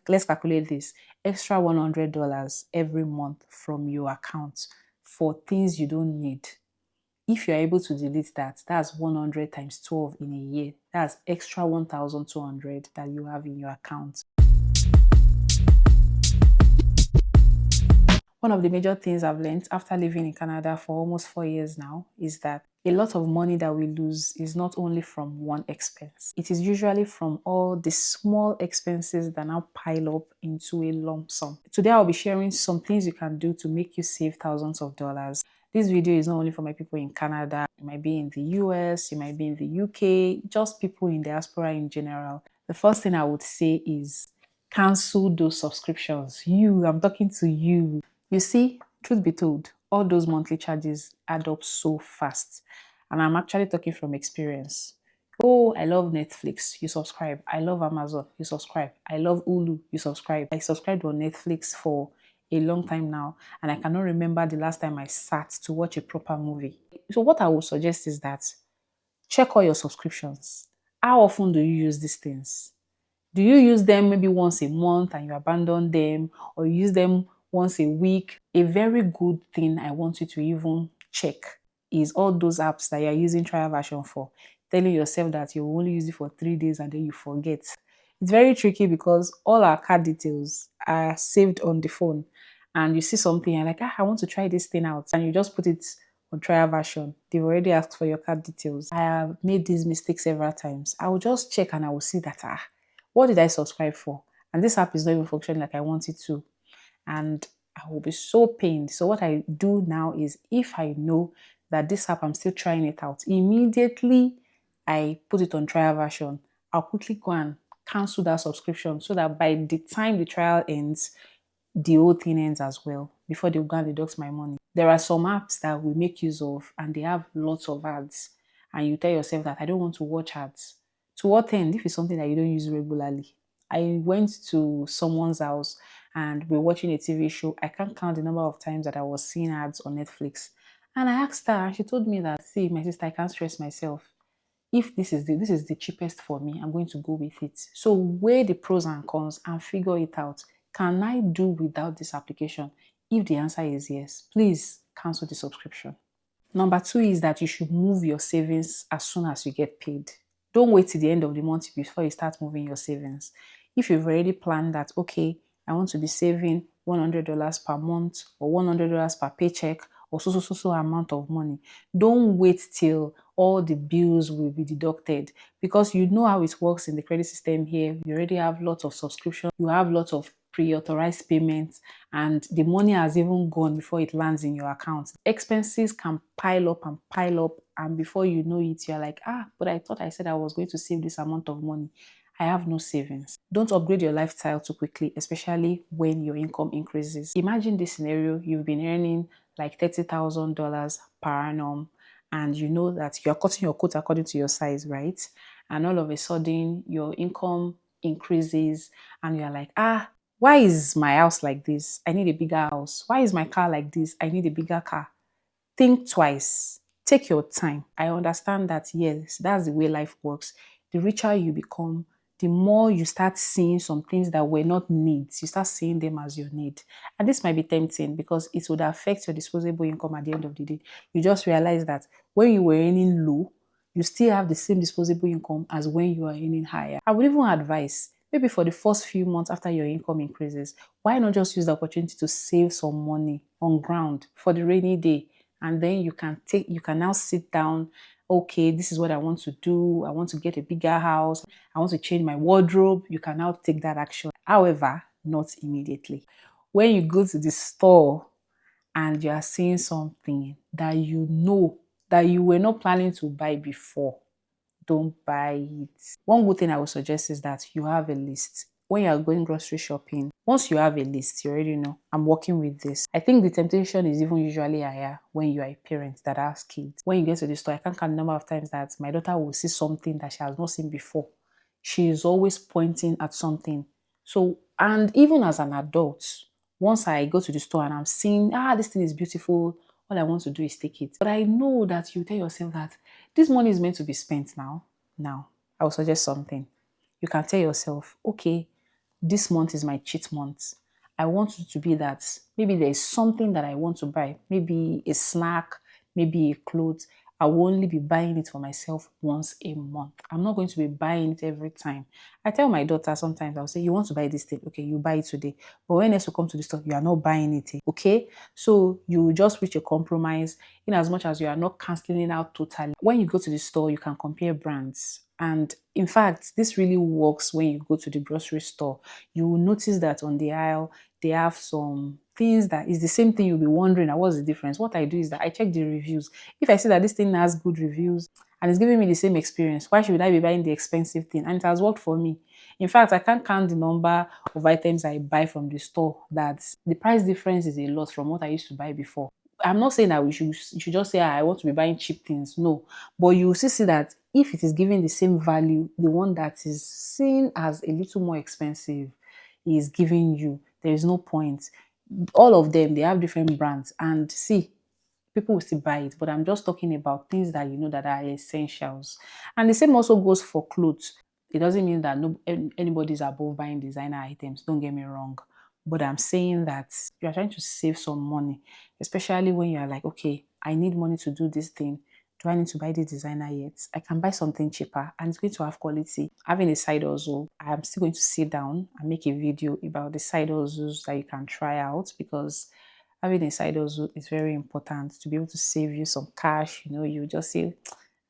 let's calculate this, extra $100 every month from your account for things you don't need. If you're able to delete that, that's 100 times 12 in a year. That's extra 1,200 that you have in your account. One of the major things I've learned after living in Canada for almost 4 years now is that a lot of money that we lose is not only from one expense. It is usually from all the small expenses that now pile up into a lump sum. Today, I'll be sharing some things you can do to make you save thousands of dollars. This video is not only for my people in Canada. You might be in the US, you might be in the UK, just people in diaspora in general. The first thing I would say is cancel those subscriptions. I'm talking to you. You see, truth be told, all those monthly charges add up so fast. And I'm actually talking from experience. Oh, I love Netflix, you subscribe. I love Amazon, you subscribe. I love Hulu, you subscribe. I subscribed on Netflix for a long time now, and I cannot remember the last time I sat to watch a proper movie. So what I would suggest is that check all your subscriptions. How often do you use these things? Do you use them maybe once a month and you abandon them, or you use them once a week? A very good thing I want you to even check is all those apps that you're using trial version for, telling yourself that you will only use it for 3 days and then you forget. It's very tricky because all our card details are saved on the phone, and you see something, you're like, I want to try this thing out, and you just put it on trial version. They've already asked for your card details. I have made these mistakes several times. I will just check and I will see that, what did I subscribe for? And this app is not even functioning like I want it to. And I will be so pained. So what I do now is, if I know that this app, I'm still trying it out, immediately I put it on trial version. I'll quickly go and cancel that subscription so that by the time the trial ends, the whole thing ends as well, before they go and deduct my money. There are some apps that we make use of and they have lots of ads. And you tell yourself that I don't want to watch ads. To what end if it's something that you don't use regularly? I went to someone's house and we're watching a TV show. I can't count the number of times that I was seeing ads on Netflix. And I asked her, and she told me that, see, my sister, I can't stress myself. If this is the cheapest for me, I'm going to go with it. So weigh the pros and cons and figure it out. Can I do without this application? If the answer is yes, please cancel the subscription. Number 2 is that you should move your savings as soon as you get paid. Don't wait till the end of the month before you start moving your savings. If you've already planned that, okay, I want to be saving $100 per month or $100 per paycheck or so amount of money, don't wait till all the bills will be deducted, because you know how it works in the credit system here. You already have lots of subscriptions, you have lots of pre-authorized payments, and the money has even gone before it lands in your account. Expenses can pile up, and before you know it, you're like, but I thought I said I was going to save this amount of money. I have no savings. Don't upgrade your lifestyle too quickly, especially when your income increases. Imagine this scenario: you've been earning like $30,000 per annum, and you know that you're cutting your coat according to your size, right? And all of a sudden, your income increases, and you're like, why is my house like this? I need a bigger house. Why is my car like this? I need a bigger car. Think twice. Take your time. I understand that, yes, that's the way life works. The richer you become, the more you start seeing some things that were not needs. You start seeing them as your need. And this might be tempting because it would affect your disposable income at the end of the day. You just realize that when you were earning low, you still have the same disposable income as when you are earning higher. I would even advise, maybe for the first few months after your income increases, why not just use the opportunity to save some money on ground for the rainy day? And then you can now sit down. Okay, this is what I want to do. I want to get a bigger house. I want to change my wardrobe. You can now take that action. However, not immediately. When you go to the store and you are seeing something that you know that you were not planning to buy before, don't buy it. One good thing I would suggest is that you have a list. When you are going grocery shopping, once you have a list, you already know, I'm working with this. I think the temptation is even usually higher when you are a parent that has kids. When you get to the store, I can't count the number of times that my daughter will see something that she has not seen before. She is always pointing at something. So, and even as an adult, once I go to the store and I'm seeing, this thing is beautiful, all I want to do is take it. But I know that you tell yourself that this money is meant to be spent now. Now, I will suggest something. You can tell yourself, okay, this month is my cheat month. I want it to be that maybe there's something that I want to buy, maybe a snack, maybe a clothes. I will only be buying it for myself once a month. I'm not going to be buying it every time. I tell my daughter sometimes, I'll say, you want to buy this thing? Okay, you buy it today. But when else you come to the store, you are not buying it. Okay? So you just reach a compromise in as much as you are not cancelling out totally. When you go to the store, you can compare brands. And in fact, this really works when you go to the grocery store. You will notice that on the aisle, they have some things that is the same thing. You'll be wondering, what's the difference? What I do is that I check the reviews. If I see that this thing has good reviews and it's giving me the same experience, why should I be buying the expensive thing? And it has worked for me. In fact, I can't count the number of items I buy from the store that the price difference is a lot from what I used to buy before. I'm not saying that you should just say, I want to be buying cheap things. No. But you will see that if it is giving the same value, the one that is seen as a little more expensive is giving you, there is no point. All of them, they have different brands. And see, people will still buy it. But I'm just talking about things that you know that are essentials. And the same also goes for clothes. It doesn't mean that anybody's above buying designer items. Don't get me wrong. But I'm saying that you are trying to save some money, especially when you are like, okay, I need money to do this thing. Do I need to buy the designer yet? I can buy something cheaper and it's going to have quality. Having a side hustle, I'm still going to sit down and make a video about the side hustles that you can try out, because having a side hustle is very important to be able to save you some cash. You know, you just say,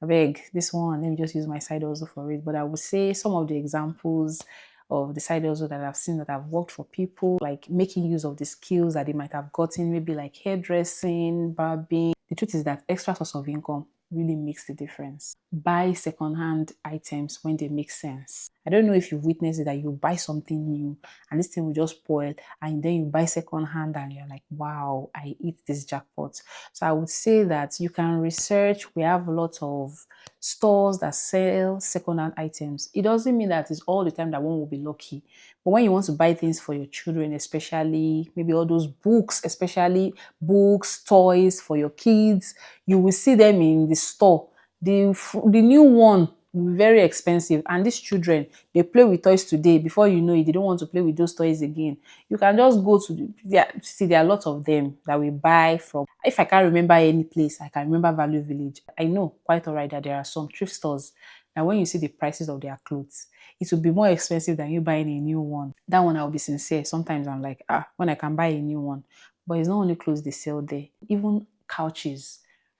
I beg this one, let me just use my side hustle for it. But I would say some of the examples of the side hustle that I've seen that have worked for people, like making use of the skills that they might have gotten, maybe like hairdressing, barbing. The truth is that extra source of income really makes the difference. Buy secondhand items when they make sense. I don't know if you've witnessed it, that you buy something new and this thing will just spoil, and then you buy secondhand and you're like, wow, I eat this jackpot. So I would say that you can research. We have a lot of stores that sell secondhand items. It doesn't mean that it's all the time that one will be lucky. But when you want to buy things for your children, especially maybe all those books, especially books, toys for your kids, you will see them in the store. The new one will be very expensive, and these children, they play with toys today. Before you know it, they don't want to play with those toys again. You can just go to there are a lot of them that we buy from. If I can't remember any place, I can remember Value Village. I know quite alright that there are some thrift stores. Now, when you see the prices of their clothes, it will be more expensive than you buying a new one. That one, I'll be sincere. Sometimes I'm like, when I can buy a new one. But it's not only clothes they sell there. Even couches.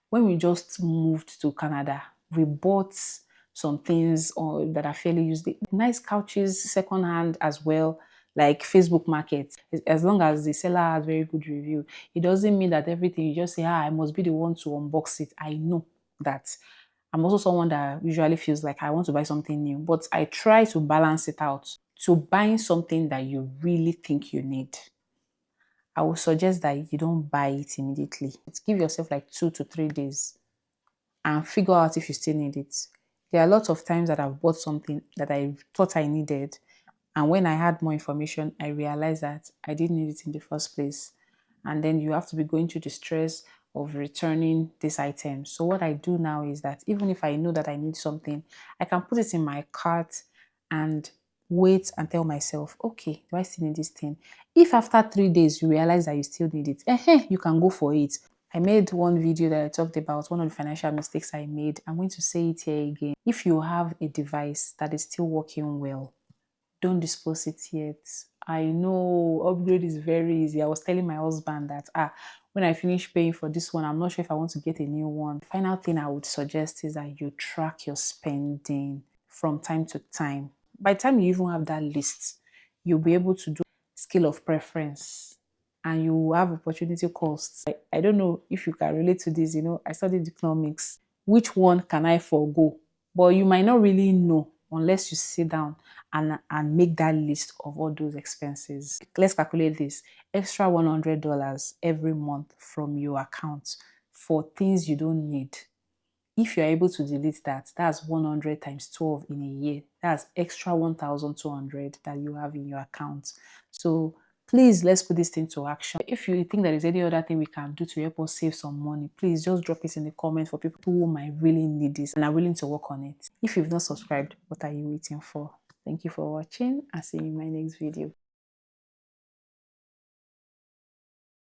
When we just moved to Canada, we bought some things that are fairly used. Nice couches, secondhand as well, like Facebook Market. As long as the seller has very good review, it doesn't mean that everything you just say, I must be the one to unbox it. I know that. I'm also someone that usually feels like I want to buy something new, but I try to balance it out to buying something that you really think you need. I would suggest that you don't buy it immediately. Give yourself like 2 to 3 days and figure out if you still need it. There are lots of times that I've bought something that I thought I needed, and when I had more information, I realized that I didn't need it in the first place. And then you have to be going through the stress of returning this item. So what I do now is that even if I know that I need something, I can put it in my cart and wait and tell myself, okay, do I still need this thing? If after 3 days you realize that you still need it, you can go for it. I made one video that I talked about one of the financial mistakes I made. I'm going to say it here again. If you have a device that is still working well, don't dispose it yet. I know upgrade is very easy. I was telling my husband that when I finish paying for this one, I'm not sure if I want to get a new one. The final thing I would suggest is that you track your spending from time to time. By the time you even have that list, you'll be able to do scale of preference, and you have opportunity costs. I don't know if you can relate to this. I studied economics. Which one can I forego? But you might not really know unless you sit down and make that list of all those expenses. Let's calculate this. Extra $100 every month from your account for things you don't need. If you're able to delete that, that's 100 times 12 in a year. That's extra 1,200 that you have in your account. So please, let's put this thing to action. If you think there is any other thing we can do to help us save some money, please just drop it in the comments for people who might really need this and are willing to work on it. If you've not subscribed, what are you waiting for? Thank you for watching. I'll see you in my next video.